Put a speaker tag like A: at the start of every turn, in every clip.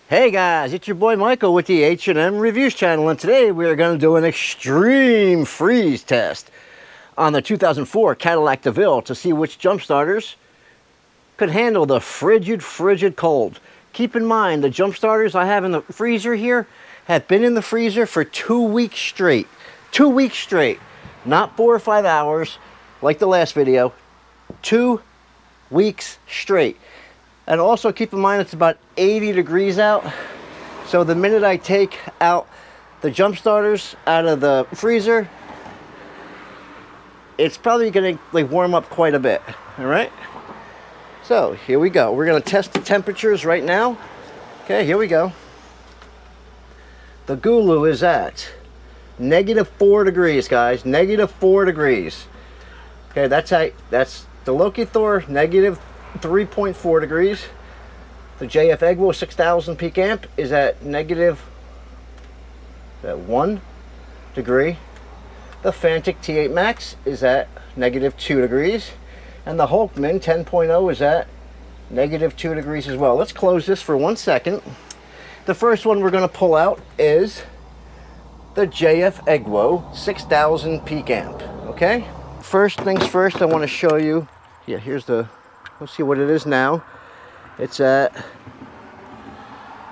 A: Hey guys, it's your boy Michael with the H&M Reviews channel, and today we are going to do an extreme freeze test on the 2004 Cadillac DeVille to see which jump starters could handle the frigid cold. Keep in mind, the jump starters I have in the freezer here have been in the freezer for 2 weeks straight. 2 weeks straight. Not 4 or 5 hours like the last video. 2 weeks straight. And also keep in mind it's about 80 degrees out. So the minute I take out the jump starters out of the freezer, it's probably gonna warm up quite a bit. All right. So here we go. We're gonna test the temperatures right now. Okay, here we go. The Gooloo is at -4 degrees, guys. -4 degrees. Okay, that's the Lokithor, -3.4 degrees. The Jf.Egwo 6000 peak amp is at -1 degree. The Fanttik T8 Max is at -2 degrees. And the Hulkman 10.0 is at -2 degrees as well. Let's close this for 1 second. The first one we're going to pull out is the Jf.Egwo 6000 peak amp. Okay? First things first, I want to show you. Yeah, here's the. Let's see what it is now. It's at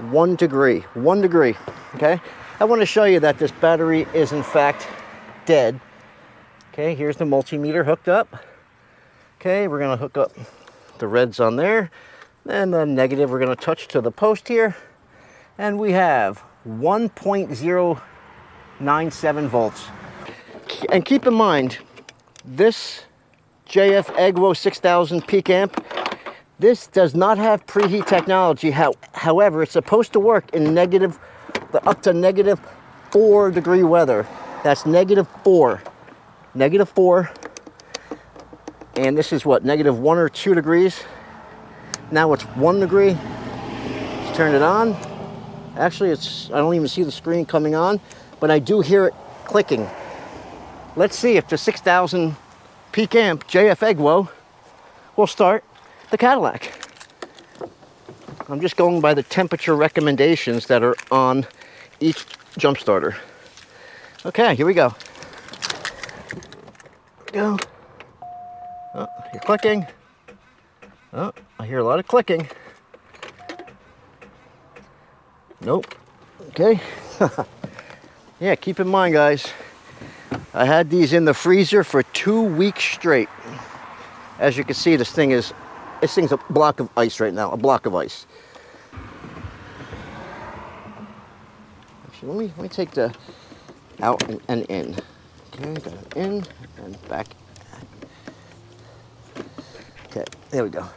A: 1 degree. 1 degree. Okay? I want to show you that this battery is in fact dead. Okay, here's the multimeter hooked up. Okay, we're going to hook up the reds on there. And the negative we're going to touch to the post here. And we have 1.097 volts. And keep in mind, this Jf.Egwo 6000 peak amp, this does not have preheat technology. However, it's supposed to work in up to -4 degree weather. That's -4. -4. And this is what, -1 or 2 degrees. Now it's 1 degree. Let's turn it on. Actually, I don't even see the screen coming on, but I do hear it clicking. Let's see if the 6000 peak amp Jf.Egwo will start the Cadillac. I'm just going by the temperature recommendations that are on each jump starter. Okay, here we go. Go. Oh, you're clicking. Oh, I hear a lot of clicking. Nope. Okay. Yeah, keep in mind, guys, I had these in the freezer for 2 weeks straight. As you can see, this thing's a block of ice right now, a block of ice. Actually, let me take the out and in. Okay, got it in and back. Okay, there we go.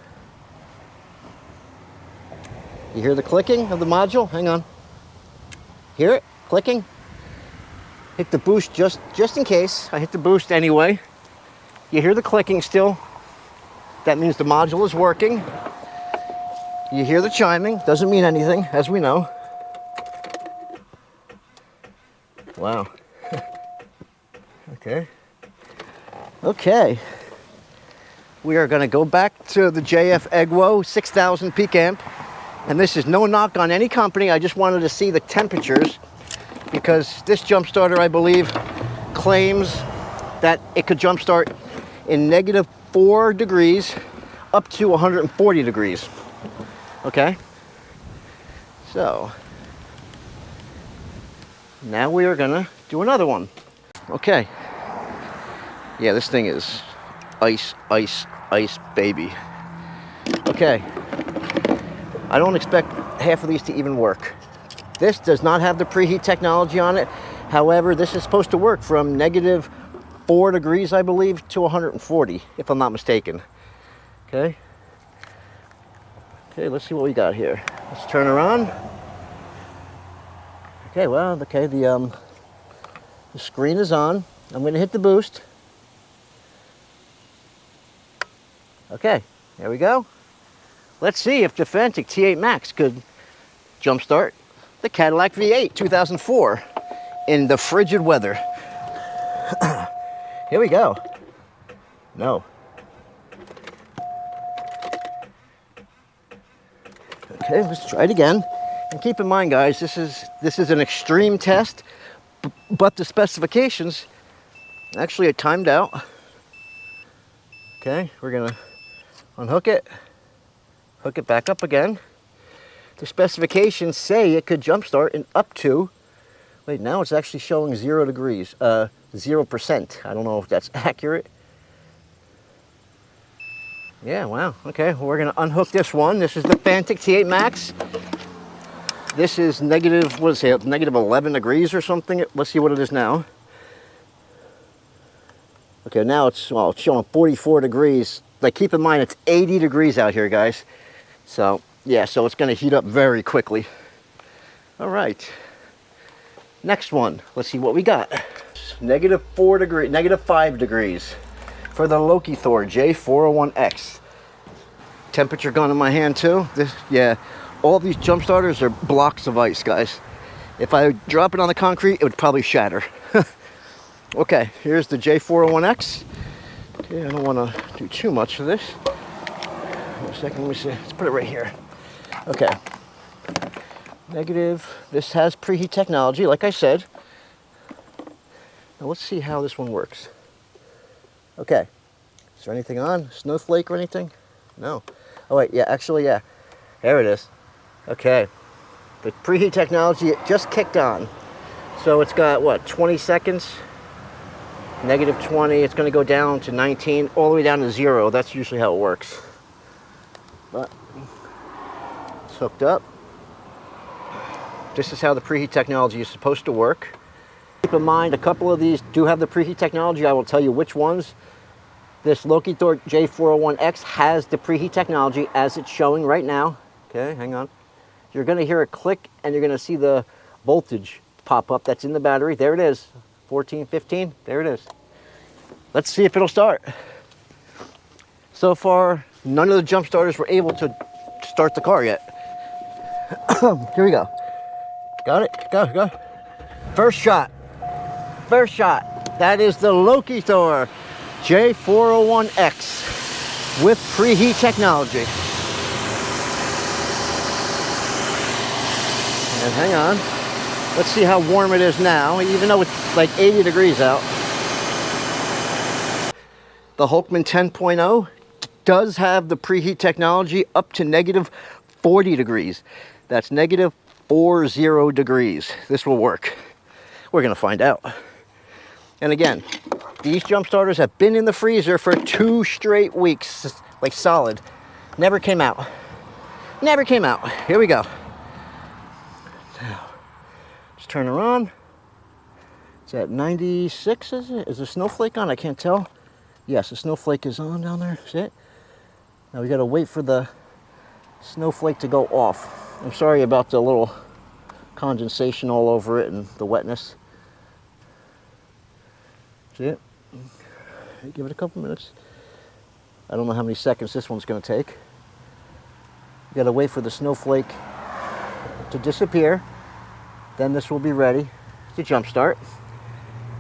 A: You hear the clicking of the module? Hang on. Hear it? Clicking? Hit the boost just in case. I hit the boost anyway. You hear the clicking still. That means the module is working. You hear the chiming. Doesn't mean anything, as we know. Wow. Okay. Okay. We are going to go back to the Jf.Egwo 6000 peak amp. And this is no knock on any company. I just wanted to see the temperatures, because this jump starter, I believe, claims that it could jump start in -4 degrees up to 140 degrees. Okay? So, now we are gonna do another one. Okay. Yeah, this thing is ice, ice, ice, baby. Okay. I don't expect half of these to even work. This does not have the preheat technology on it. However, this is supposed to work from -4 degrees, I believe, to 140, if I'm not mistaken. Okay. Okay, let's see what we got here. Let's turn her on. Okay, well, okay, the screen is on. I'm going to hit the boost. Okay, there we go. Let's see if the Fanttik T8 Max could jumpstart the Cadillac V8 2004 in the frigid weather. Here we go. No. Okay, let's try it again. And keep in mind, guys, this is an extreme test, but the specifications actually are timed out. Okay, we're gonna unhook it, hook it back up again. The specifications say it could jump start in up to, wait, now it's actually showing 0 degrees, 0%. I don't know if that's accurate. Yeah, wow, okay, well, we're gonna unhook this one. This is the Fanttik T8 Max. This is negative, what is it, negative 11 degrees or something? Let's see what it is now. Okay, now it's, well, it's showing 44 degrees. Like, keep in mind, it's 80 degrees out here, guys. So, yeah, so it's gonna heat up very quickly. All right, next one. Let's see what we got. Negative 4 degrees, negative 5 degrees for the Lokithor J401X. Temperature gun in my hand too. This, yeah, all these jump starters are blocks of ice, guys. If I drop it on the concrete, it would probably shatter. Okay, here's the J401X. Okay, I don't want to do too much of this. Wait a second, let me see. Let's put it right here. Okay. Negative. This has preheat technology, like I said. Now let's see how this one works. Okay. Is there anything on? Snowflake or anything? No. Oh wait, yeah, actually, yeah. There it is. Okay. The preheat technology, it just kicked on. So it's got, what, 20 seconds? Negative 20, it's going to go down to 19, all the way down to 0. That's usually how it works. But it's hooked up. This is how the preheat technology is supposed to work. Keep in mind, a couple of these do have the preheat technology. I will tell you which ones. This Lokithor J401X has the preheat technology as it's showing right now. Okay, hang on. You're going to hear a click and you're going to see the voltage pop up that's in the battery. There it is. 14, 15, there it is. Let's see if it'll start. So far, none of the jump starters were able to start the car yet. Here we go. Got it? Go. First shot. First shot. That is the Lokithor J401X with preheat technology. And hang on. Let's see how warm it is now, even though it's like 80 degrees out. The Hulkman 10.0 does have the preheat technology up to negative 40 degrees. That's negative 40 degrees. This will work. We're gonna find out. And again, these jump starters have been in the freezer for 2 straight weeks, like solid. Never came out. Never came out. Here we go. Turn her on. It's at 96, is it? Is the snowflake on? I can't tell. Yes, the snowflake is on down there. See it? Now we gotta wait for the snowflake to go off. I'm sorry about the little condensation all over it and the wetness. See it? Give it a couple minutes. I don't know how many seconds this one's gonna take. You gotta wait for the snowflake to disappear. Then this will be ready to jump start.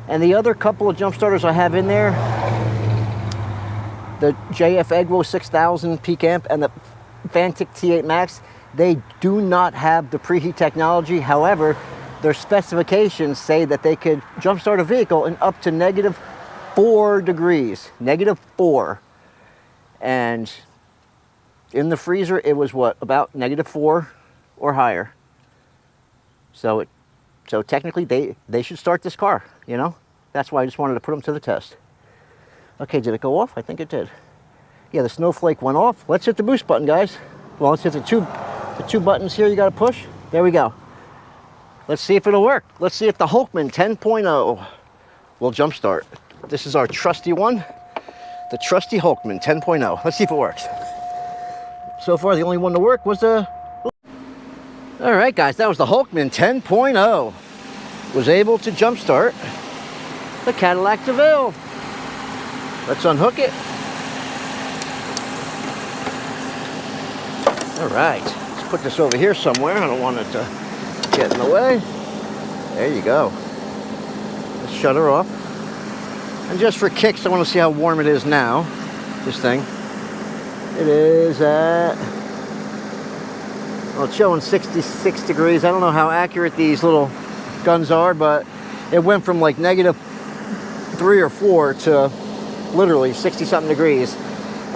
A: And the other couple of jump starters I have in there, the Jf.Egwo 6000 peak amp and the Fanttik T8 Max, they do not have the preheat technology. However, their specifications say that they could jump start a vehicle in up to negative 4 degrees, negative 4. And in the freezer, it was what, about negative 4 or higher. So technically they should start this car, you know? That's why I just wanted to put them to the test. Okay, did it go off? I think it did. Yeah, the snowflake went off. Let's hit the boost button, guys. Well, let's hit the two buttons here you gotta push. There we go. Let's see if it'll work. Let's see if the Hulkman 10.0 will jump start. This is our trusty one, the trusty Hulkman 10.0. Let's see if it works. So far, the only one to work was the... All right, guys, that was the Hulkman 10.0. Was able to jump start the Cadillac DeVille. Let's unhook it. All right, let's put this over here somewhere. I don't want it to get in the way. There you go. Let's shut her off. And just for kicks, I want to see how warm it is now, this thing. It is at Well, it's showing 66 degrees. I don't know how accurate these little guns are, but it went from like -3 or 4 to literally 60 something degrees.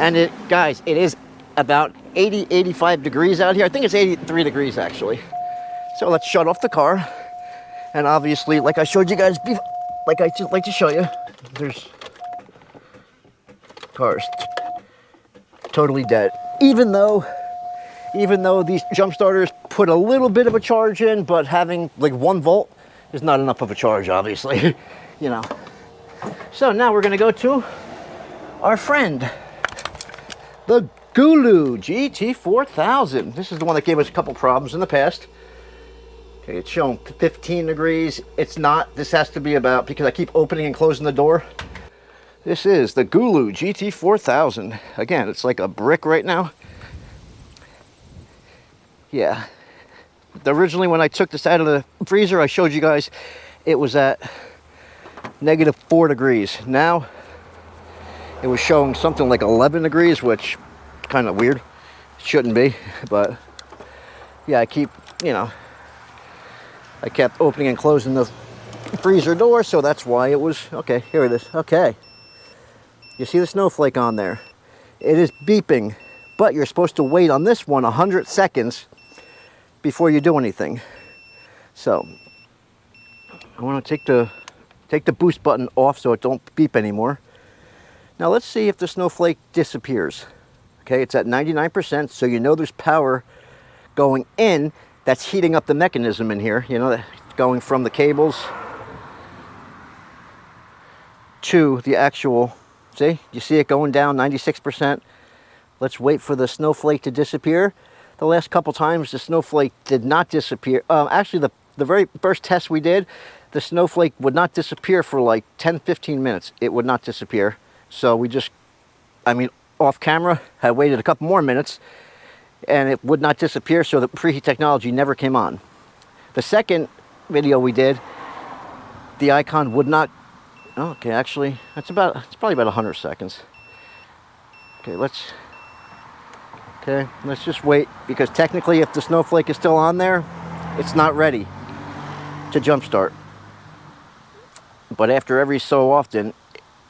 A: And it, guys, it is about 80, 85 degrees out here. I think it's 83 degrees actually. So let's shut off the car. And obviously, like I showed you guys before, like I just like to show you, there's cars totally dead. Even though these jump starters put a little bit of a charge in, but having like 1 volt is not enough of a charge, obviously, you know. So now we're gonna go to our friend, the Gooloo GT4000. This is the one that gave us a couple problems in the past. Okay, it's showing 15 degrees. It's not. This has to be about, because I keep opening and closing the door. This is the Gooloo GT4000. Again, it's like a brick right now. Yeah. Originally, when I took this out of the freezer, I showed you guys it was at -4 degrees. Now, it was showing something like 11 degrees, which kind of weird. Shouldn't be, but yeah, I keep, you know, I kept opening and closing the freezer door, so that's why it was, okay, here it is. Okay. You see the snowflake on there? It is beeping, but you're supposed to wait on this one 100 seconds before you do anything. So, I want to take the boost button off so it don't beep anymore. Now let's see if the snowflake disappears. Okay, it's at 99%, so you know there's power going in. That's heating up the mechanism in here, you know, going from the cables to the actual, see? You see it going down 96%. Let's wait for the snowflake to disappear. The last couple times the snowflake did not disappear. Actually, the very first test we did, the snowflake would not disappear for like 10-15 minutes. It would not disappear. So we just, I mean, off camera, I waited a couple more minutes and it would not disappear, so the preheat technology never came on. The second video we did, the icon would not, okay, actually, it's probably about 100 seconds. Okay, let's just wait, because technically if the snowflake is still on there, it's not ready to jumpstart. But after every so often,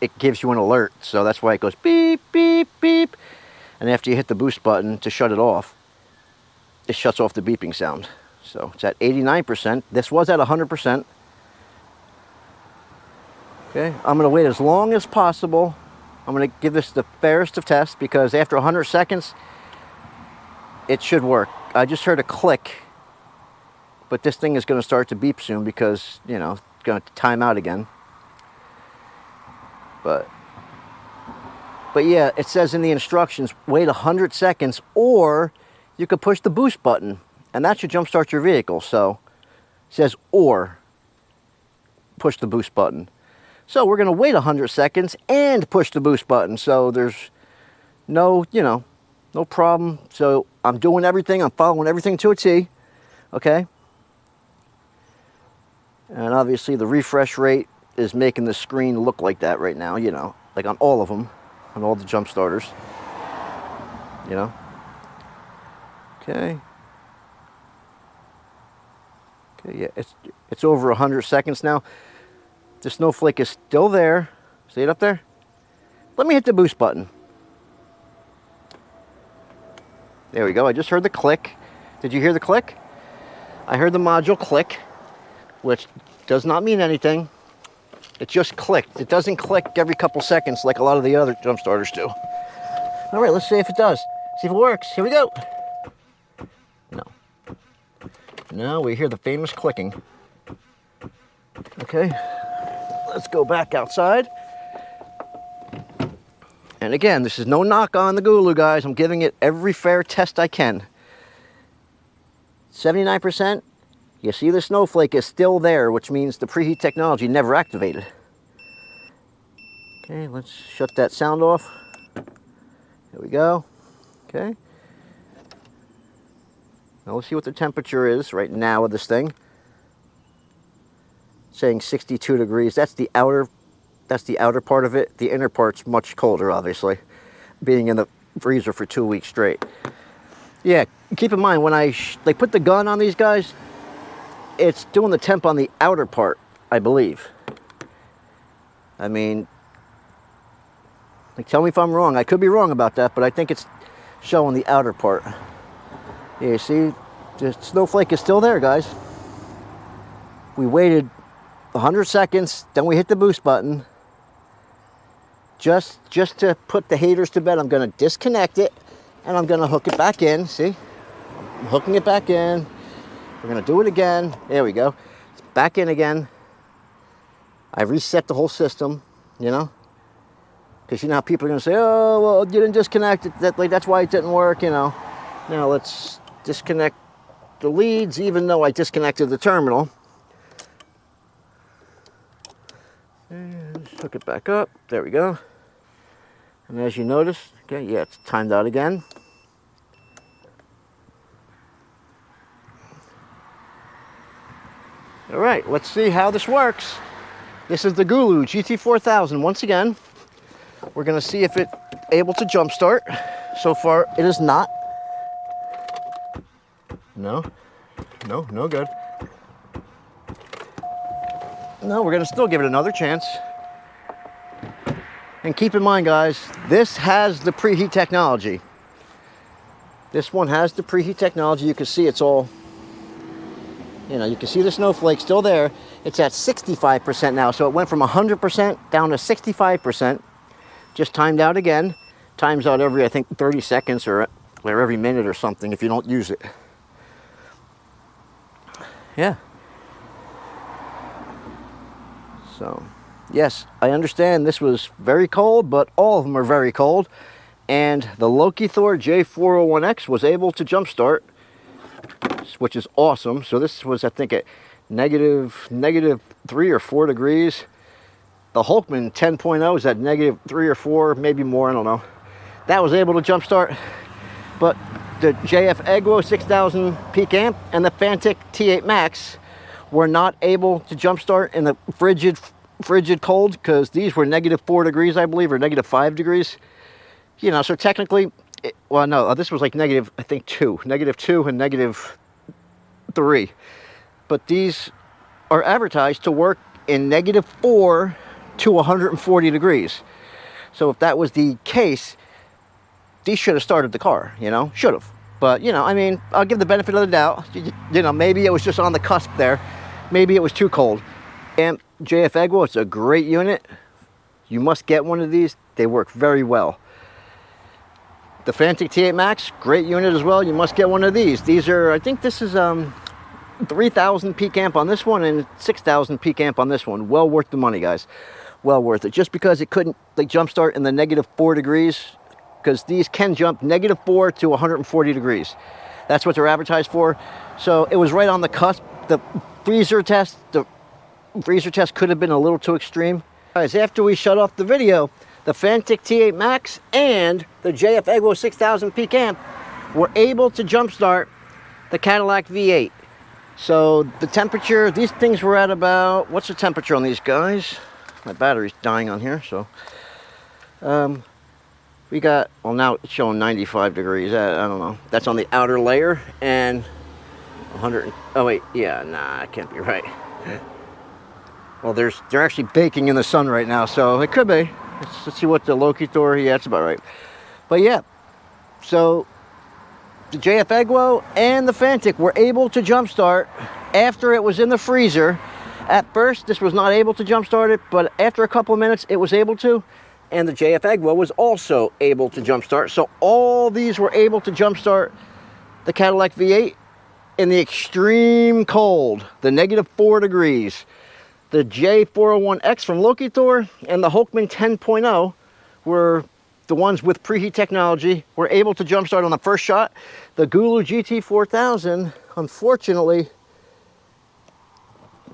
A: it gives you an alert, so that's why it goes beep, beep, beep. And after you hit the boost button to shut it off, it shuts off the beeping sound. So it's at 89%. This was at 100%. Okay, I'm gonna wait as long as possible. I'm gonna give this the fairest of tests, because after 100 seconds, it should work. I just heard a click, but this thing is gonna start to beep soon because, you know, it's gonna time out again. But yeah, it says in the instructions, wait 100 seconds, or you could push the boost button, and that should jumpstart your vehicle. So it says, or push the boost button. So we're gonna wait 100 seconds and push the boost button. So there's no, you know, no problem. So I'm doing everything, I'm following everything to a T, okay? And obviously the refresh rate is making the screen look like that right now, you know, like on all of them. On all the jump starters, you know. Okay. Okay, yeah, it's over 100 seconds now. The snowflake is still there. See it up there? Let me hit the boost button. There we go. I just heard the click. Did you hear the click? I heard the module click, which does not mean anything. It just clicked. It doesn't click every couple seconds like a lot of the other jump starters do. All right, let's see if it does. See if it works. Here we go. No. No, we hear the famous clicking. Okay, let's go back outside. And again, this is no knock on the Gooloo, guys. I'm giving it every fair test I can. 79%. You see the snowflake is still there, which means the preheat technology never activated. Okay, let's shut that sound off. There we go. Okay. Now let's see what the temperature is right now with this thing. It's saying 62 degrees. That's the outer part of it. The inner part's much colder, obviously, being in the freezer for 2 weeks straight. Yeah, keep in mind when they put the gun on these guys, it's doing the temp on the outer part, I believe. I mean, like, tell me if I'm wrong. I could be wrong about that, but I think it's showing the outer part. Yeah, see, the snowflake is still there, guys. We waited 100 seconds, then we hit the boost button. Just to put the haters to bed, I'm gonna disconnect it and I'm gonna hook it back in. See, I'm hooking it back in. We're gonna do it again. There we go. It's back in again. I reset the whole system, you know, because you know how people are gonna say, oh, well, you didn't disconnect it. That's why it didn't work, you know. Now let's disconnect the leads, even though I disconnected the terminal. And just hook it back up. There we go. And as you notice, okay, yeah, it's timed out again. All right, let's see how this works. This is the Gooloo GT4000. Once again, we're gonna see if it's able to jump start. So far, it is not. No good. No, we're gonna still give it another chance. And keep in mind, guys, this has the preheat technology. This one has the preheat technology. You can see it's all, you know, you can see the snowflake still there. It's at 65% now. So it went from 100% down to 65%. Just timed out again. Times out every, I think, 30 seconds or every minute or something if you don't use it. Yeah. So, yes, I understand this was very cold, but all of them are very cold. And the Lokithor J401X was able to jumpstart, which is awesome. So this was, I think, at negative 3 or 4 degrees. The Hulkman 10.0 is at negative 3 or 4, maybe more, I don't know. That was able to jumpstart. But the Jf.Egwo 6000 peak amp and the Fanttik T8 Max were not able to jumpstart in the frigid cold, because these were negative 4 degrees, I believe, or negative 5 degrees. You know, so technically, well, no, this was like negative, I think, negative 2 and negative 3. But these are advertised to work in negative 4 to 140 degrees. So if that was the case, these should have started the car, you know, should have. But, you know, I mean, I'll give the benefit of the doubt. You know, maybe it was just on the cusp there. Maybe it was too cold. And Jf.Egwo, it's a great unit. You must get one of these. They work very well. The Fanttik T8 Max, great unit as well. You must get one of these. These are, I think this is 3,000 peak amp on this one and 6,000 peak amp on this one. Well worth the money, guys. Well worth it. Just because it couldn't like jumpstart in the negative 4 degrees, because these can jump negative 4 to 140 degrees. That's what they're advertised for. So it was right on the cusp. The freezer test could have been a little too extreme. Guys, after we shut off the video, the Fanttik T8 Max and the Jf.Egwo 6000 peak amp were able to jumpstart the Cadillac V8. So the temperature, these things were at about, what's the temperature on these guys? My battery's dying on here, so. We got, well, now it's showing 95 degrees. I don't know. That's on the outer layer, and 100, oh wait, yeah, nah, it can't be right. Well, they're actually baking in the sun right now, so it could be. Let's see what the Lokithor, yeah, that's about right. But yeah, so the Jf.Egwo and the Fanttik were able to jumpstart after it was in the freezer. At first, this was not able to jumpstart it, but after a couple of minutes, it was able to. And the Jf.Egwo was also able to jumpstart. So all these were able to jumpstart the Cadillac V8 in the extreme cold, the negative 4 degrees. The J401X from Lokithor and the Hulkman 10.0 were the ones with preheat technology, were able to jumpstart on the first shot. The Gooloo GT4000, unfortunately,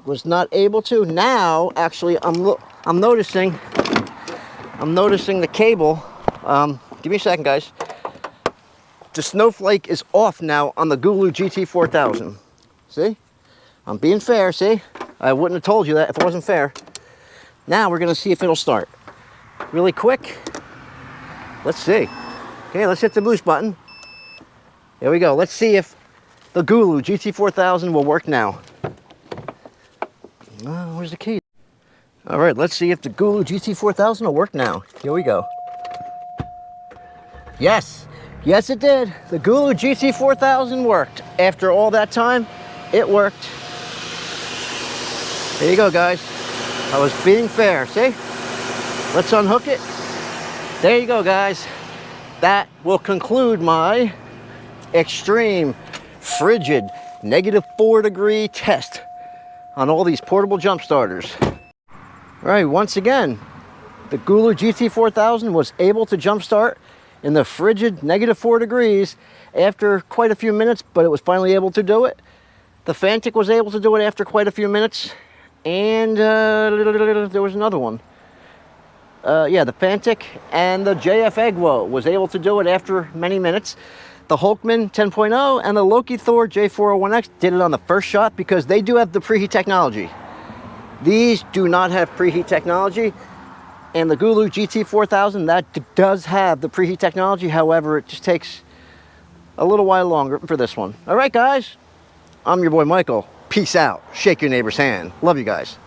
A: was not able to. Now, actually, I'm noticing the cable. Give me a second, guys. The snowflake is off now on the Gooloo GT4000. See? I'm being fair, see? I wouldn't have told you that if it wasn't fair. Now we're gonna see if it'll start. Really quick. Let's see. Okay, let's hit the boost button. Here we go. Let's see if the Gooloo GT4000 will work now. Where's the key? All right, let's see if the Gooloo GT4000 will work now. Here we go. Yes, yes it did. The Gooloo GT4000 worked. After all that time, it worked. There you go, guys. I was being fair, see? Let's unhook it. There you go, guys. That will conclude my extreme, frigid, -4-degree test on all these portable jump starters. All right, once again, the Gooloo GT4000 was able to jump start in the frigid -4 degrees after quite a few minutes, but it was finally able to do it. The Fanttik was able to do it after quite a few minutes, and there was another one. Yeah, the Fanttik and the Jf.Egwo was able to do it after many minutes. The Hulkman 10.0 and the Lokithor J401X did it on the first shot because they do have the preheat technology. These do not have preheat technology, and the Gooloo GT4000, that does have the preheat technology. However, it just takes a little while longer for this one. All right, guys, I'm your boy Michael. Peace out. Shake your neighbor's hand. Love you guys.